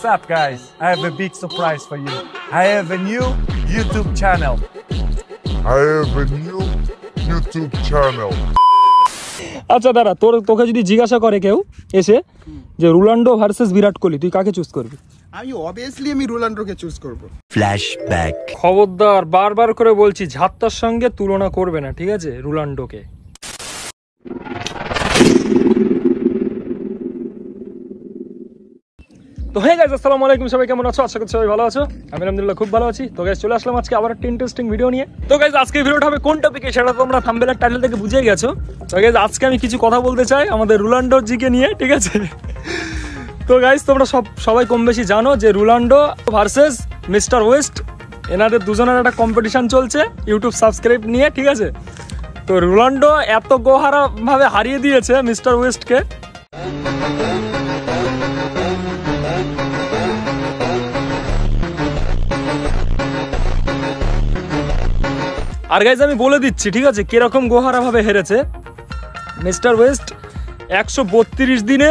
What's up, guys? I have a big surprise for you. I have a new YouTube channel. আচ্ছা দাঁড়া, তোকে যদি জিজ্ঞাসা করে কেউ এসে যে রোনাল্ডো ভার্সেস বিরাট কোহলি, তুই কাকে চুজ করবি? আমি রোনাল্ডোকে চুজ করব। ফ্ল্যাশব্যাক। খবরদার, বারবার করে বলছি, ঝাত্তার সঙ্গে তুলনা করবে না, ঠিক আছে, রোনাল্ডোকে। তো হে গাইস, আসসালামু আলাইকুম, সবাই কেমন আছো? আশা করছি সবাই ভালো আছো। আমি আলহামদুলিল্লাহ খুব ভালো আছি। তো গাইস চলে আসলাম আজকে আবার একটা ইন্টারেস্টিং ভিডিও নিয়ে। তো গাইস আজকে ভিডিওটা হবে কোন টপিকে সেটা তোমরা থাম্বনেল আর টাইটেল থেকে বুঝে গেছো। তো গাইস আজকে আমি কিছু কথা বলতে চাই আমাদের রোনাল্ডো জিকে নিয়ে, ঠিক আছে। তো গাইস তোমরা সবাই কম বেশি জানো যে রোনাল্ডো ভার্সেস মিস্টার ওয়েস্ট, এনাদের দুজনের একটা কম্পিটিশন চলছে ইউটিউব সাবস্ক্রাইব নিয়ে, ঠিক আছে। তো রোনাল্ডো এত গোহারা ভাবে হারিয়ে দিয়েছে মিস্টার ওয়েস্টকে। আর গাইজ আমি বলে দিচ্ছি, ঠিক আছে, কিরকম গোহারা ভাবে হেরেছে মিস্টার ওয়েস্ট। 132 দিনে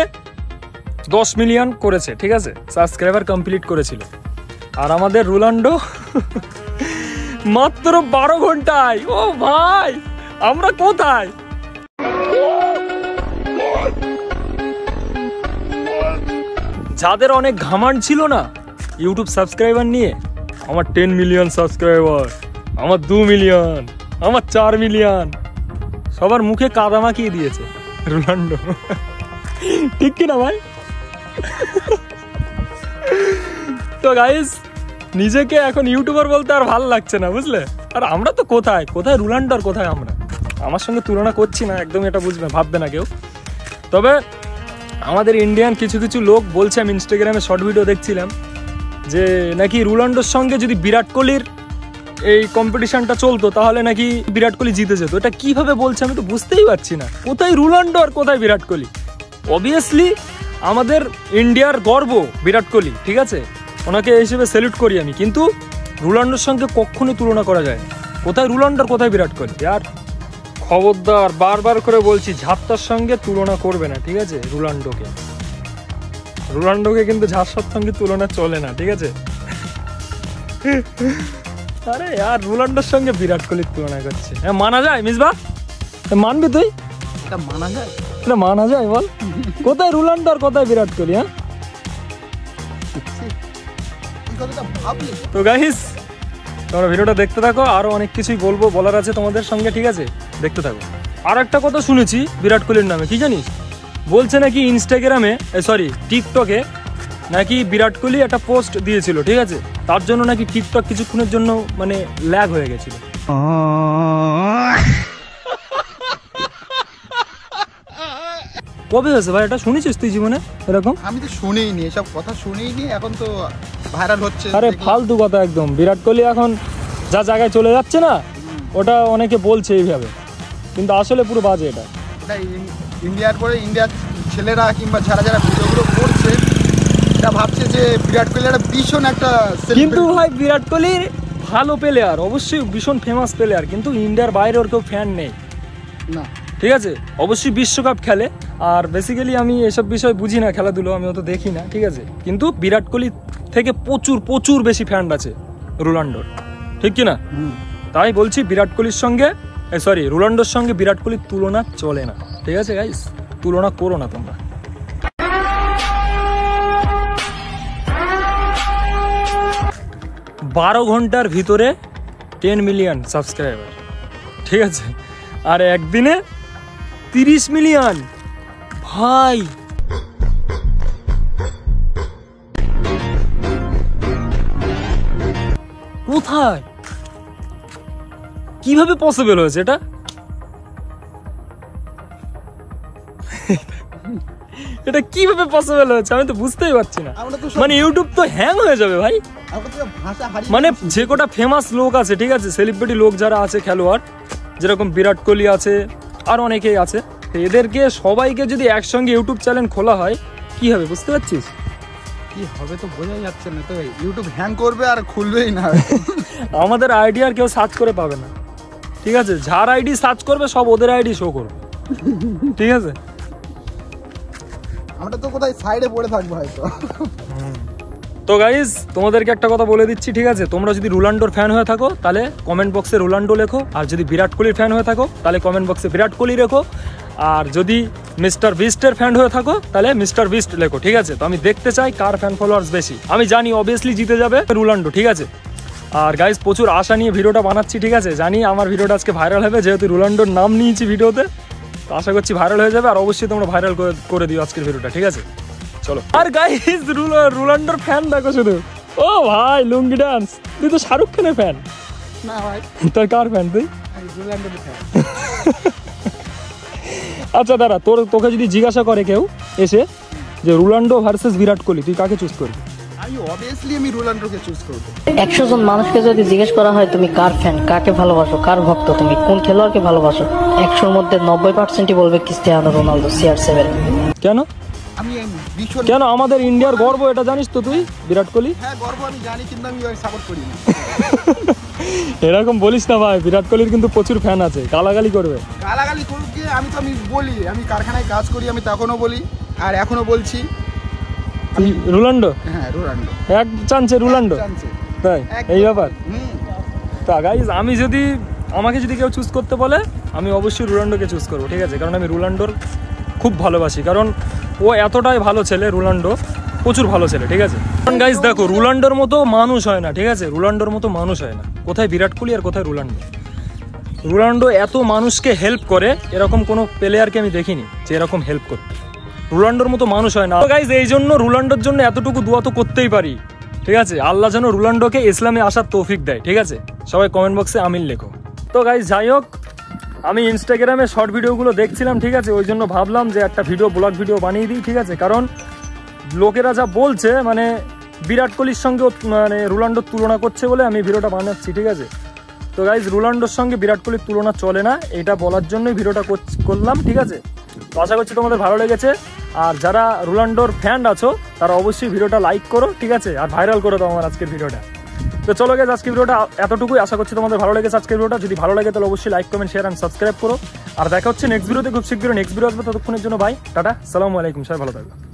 10 মিলিয়ন করেছে, ঠিক আছে, সাবস্ক্রাইবার কমপ্লিট করেছিল। আর আমাদের রোনাল্ডো মাত্র 12 ঘন্টায়। ও ভাই, আমরা কোথায়? যাদের অনেক ঘামান্ড ছিল না ইউটিউব সাবস্ক্রাইবার নিয়ে, আমার 10 মিলিয়ন সাবস্ক্রাইবার, আমার 2 মিলিয়ন, আমার 4 মিলিয়ন, সবার মুখে কাদা মাখিয়ে দিয়েছে রোনাল্ডো, ঠিক কিনা ভাই? তো গাইস নিজেকে এখন ইউটিউবার বলতে আর ভালো লাগছে না, বুঝলে। আর আমরা তো কোথায় রোনাল্ডো আর কোথায় আমরা? আমার সঙ্গে তুলনা করছি না, একদম এটা বুঝবে, ভাববে না কেউ। তবে আমাদের ইন্ডিয়ান কিছু কিছু লোক বলছে, আমি ইনস্টাগ্রামে শর্ট ভিডিও দেখছিলাম, যে নাকি রোনাল্ডোর সঙ্গে যদি বিরাট কোহলির এই কম্পিটিশনটা চলতো তাহলে নাকি বিরাট কোহলি জিতে যেত। এটা কিভাবে বলছে আমি তো বুঝতেই পারছি না। কোথায় রোনাল্ডো আর কোথায় বিরাট কোহলি? অবভিয়াসলি আমাদের ইন্ডিয়ার গর্ব বিরাট কোহলি, ঠিক আছে, ওনাকে এই হিসেবে স্যালুট করি আমি, কিন্তু রোনাল্ডোর সঙ্গে কখনোই তুলনা করা যায় না। কোথায় রোনাল্ডো আর কোথায় বিরাট কোহলি? আর খবরদার, বারবার করে বলছি, ঝাত্তার সঙ্গে তুলনা করবে না, ঠিক আছে, রোনাল্ডোকে কিন্তু ঝাত্তার সঙ্গে তুলনা চলে না, ঠিক আছে। আরে আর রোনাল্ডোর সঙ্গে বিরাট কোহলির তুলনা করছে, মানা যায়? মিসবা মানবি তুই? এটা মানা যায়? এটা মানা যায় বল? কোথায় রোনাল্ডো আর কোথায় বিরাট কোহলি? হ্যাঁ, তো গাইস তোমরা ভিডিওটা দেখতে থাকো, আরো অনেক কিছুই বলার আছে তোমাদের সঙ্গে, ঠিক আছে, দেখতে থাকো। আর একটা কথা শুনেছি বিরাট কোহলির নামে, কি জানিস? বলছে নাকি ইনস্টাগ্রামে, সরি টিকটকে নাকি বিরাট কোহলি একটা পোস্ট দিয়েছিল, ঠিক আছে, তার জন্য নাকি টিকটক কিছুক্ষণের জন্য মানে ল্যাগ হয়ে গেছিল। কবে হয়েছে ভাই এটা? শুনেছিস তুই জীবনে এরকম? আমি তো শুনেইনি, এসব কথা শুনেইনি, এখন তো ভাইরাল হচ্ছে। আরে ফালতু কথা একদম। বিরাট কোহলি এখন যা জায়গায় চলে যাচ্ছে না, ওটা অনেকে বলছে এইভাবে, কিন্তু আসলে পুরো বাজে এটা। ইন্ডিয়ার পরে ইন্ডিয়ার ছেলেরা কিংবা যারা ভিডিওগুলো করছে, এটা ভাবছে যে বিরাট কোহলি একটা ভীষণ একটা, কিন্তু ভাই বিরাট কোহলি ভালো প্লেয়ার, অবশ্যই ভীষণ ফেমাস প্লেয়ার, কিন্তু ইন্ডিয়ার বাইরে ওর কেউ ফ্যান নেই না, ঠিক আছে। অবশ্যই বিশ্বকাপ খেলে, আর বেসিক্যালি আমি এসব বিষয় বুঝি না, খেলাধুলো আমি অত দেখি না, ঠিক আছে, কিন্তু বিরাট কোহলি থেকে প্রচুর বেশি ফ্যান আছে রোনাল্ডোর, ঠিক কিনা? তাই বলছি বিরাট কোহলির সঙ্গে, সরি রোনাল্ডোর সঙ্গে বিরাট কোহলির তুলনা চলে না, ঠিক আছে গাইস, তুলনা করো না তোমরা। বারো ঘন্টার ভিতরে 10 মিলিয়ন সাবস্ক্রাইবার, ঠিক আছে, আর একদিনে 30 মিলিয়ন। ভাই কোথায়, কিভাবে পসিবল হয়েছে এটা? এটা কিভাবে পসিবল হয়েছে আমি তো বুঝতেই পারছি না। মানে ইউটিউব তো হ্যাং হয়ে যাবে ভাই। মানে যে কটা ফেমাস লোক আছে, ঠিক আছে, সেলিব্রিটি লোক যারা আছে, খেলোয়াড় যেরকম বিরাট কোহলি আছে, আর অনেকেই আছে, এদেরকে সবাইকে যদি একসঙ্গে ইউটিউব চ্যানেল খোলা হয় কি হবে বুঝতে পারছিস? কি হবে তো বোঝা যাচ্ছে না, তো ইউটিউব হ্যাং করবে আর খুলবেই না। আমাদের আইডি আর কেউ সার্চ করে পাবে না, ঠিক আছে, যার আইডি সার্চ করবে সব ওদের আইডি শো করবে, ঠিক আছে। আমরা তো কোথায় সাইডে পড়ে থাকবো হয়তো। তো গাইজ তোমাদেরকে একটা কথা বলে দিচ্ছি, ঠিক আছে? তোমরা যদি রোনাল্ডোর ফ্যান হয়ে থাকো তাহলে কমেন্ট বক্সে রোনাল্ডো লেখো, আর যদি বিরাট কোহলির ফ্যান হয়ে থাকো তাহলে কমেন্ট বক্সে বিরাট কোহলি লেখো, আর যদি মিস্টার বিস্টের ফ্যান হয়ে থাকো তাহলে মিস্টার বিস্ট লেখো, ঠিক আছে? তো আমি দেখতে চাই কার ফ্যান ফলোয়ার্স বেশি। আমি জানি অবভিয়াসলি জিতে যাবে রোনাল্ডো, ঠিক আছে? আর গাইজ প্রচুর আশা নিয়ে ভিডিওটা বানাচ্ছি, ঠিক আছে? জানি আমার ভিডিওটা আজকে ভাইরাল হবে, যেহেতু রোনাল্ডোর নাম নিয়েছি ভিডিওতে, তো আশা করছি ভাইরাল হয়ে যাবে। আর অবশ্যই তোমরা ভাইরাল করে দিও আজকের ভিডিওটা, ঠিক আছে? চলো। আর গাইজ রোনাল্ডোর ফ্যান দেখো শুধু। ও ভাই লুঙ্গি ডান্স, তুই তো শাহরুখ খানের ফ্যান না ভাই, তোর কার ফ্যান তুই? রোনাল্ডোর ফ্যান। আচ্ছা দাঁড়া, তোকে যদি জিজ্ঞাসা করে কেউ এসে যে রোনাল্ডো ভার্সেস বিরাট কোহলি, তুই কাকে চুজ করবি? আমি রোনাল্ডোকে চুজ করব। 100 জন মানুষকে যদি জিজ্ঞেস করা হয় তুমি কার ফ্যান, কাকে ভালোবাসো, কার ভক্ত, তুমি কোন খেলোয়াড়কে ভালোবাসো, 100-র মধ্যে 90%ই বলবে ক্রিস্টিয়ানো রোনালদো CR7। কেন? আমি ভীষণ কেন? আমাদের ইন্ডিয়ার গর্ব, এটা জানিস তো তুই, বিরাট কোহলি। হ্যাঁ গর্ব আমি জানি, কিন্তু আমি সাপোর্ট করি না। এরকম বলিস না ভাই, বিরাট কোহলির কিন্তু প্রচুর ফ্যান আছে, গালাগালি করবে। গালাগালি করুক গিয়ে, আমি বলি, আমি কারখানায় কাজ করি, আমি তখনও বলি আর এখনো বলছি রোনাল্ডো। হ্যাঁ রোনাল্ডো এক চান্সে রোনাল্ডো, জানছে। তাই এই ব্যাপার। হুম। তা গাইজ আমাকে যদি কেউ চুজ করতে বলে আমি অবশ্যই রোনাল্ডোকে চুজ করবো, ঠিক আছে? কারণ আমি রোনাল্ডোর খুব ভালোবাসি, কারণ ও এতটাই ভালো ছেলে, রোনাল্ডো প্রচুর ভালো ছেলে, ঠিক আছে? কারণ গাইজ দেখো, রোনাল্ডোর মতো মানুষ হয় না, ঠিক আছে? রোনাল্ডোর মতো মানুষ হয় না। কোথায় বিরাট কোহলি আর কোথায় রোনাল্ডো? রোনাল্ডো এত মানুষকে হেল্প করে, এরকম কোনো প্লেয়ারকে আমি দেখিনি যে এরকম হেল্প করতে। রোনাল্ডোর মতো মানুষ হয় না। গাইজ এই জন্য রোনাল্ডোর জন্য এতটুকু দোয়া তো করতেই পারি, ঠিক আছে? আল্লাহ যেন রোনাল্ডোকে ইসলামে আসার তৌফিক দেয়, ঠিক আছে? সবাই কমেন্ট বক্সে আমিন লেখো। তো গাইজ যাই হোক, আমি ইনস্টাগ্রামে শর্ট ভিডিওগুলো দেখছিলাম, ঠিক আছে? ওই জন্য ভাবলাম যে একটা ব্লগ ভিডিও বানিয়ে দিই, ঠিক আছে? কারণ লোকেরা যা বলছে, মানে বিরাট কোহলির সঙ্গে মানে রোনাল্ডোর তুলনা করছে বলে আমি ভিডিওটা বানাচ্ছি, ঠিক আছে? তো গাইজ রোনাল্ডোর সঙ্গে বিরাট কোহলির তুলনা চলে না, এটা বলার জন্যই ভিডিওটা করলাম, ঠিক আছে? তো আশা করছি তোমাদের ভালো লেগেছে। আর যারা রোনাল্ডোর ফ্যান আছো তারা অবশ্যই ভিডিওটা লাইক করো, ঠিক আছে? আর ভাইরাল করে দাও আমার আজকের ভিডিওটা। তো চলো গাইজ, আজকের ভিডিওটা এতটুকুই। আশা করছি তোমাদের ভালো লেগেছে আজকের ভিডিওটা। যদি ভালো লাগে তাহলে অবশ্যই like, comment, share and subscribe করো। আর দেখা হচ্ছে নেক্সট ভিডিওতে, খুব শীঘ্রই নেক্সট ভিডিও আসবে। ততক্ষণের জন্য বাই, টাটা, সালামু আলাইকুম, সবাই ভালো থাকবে।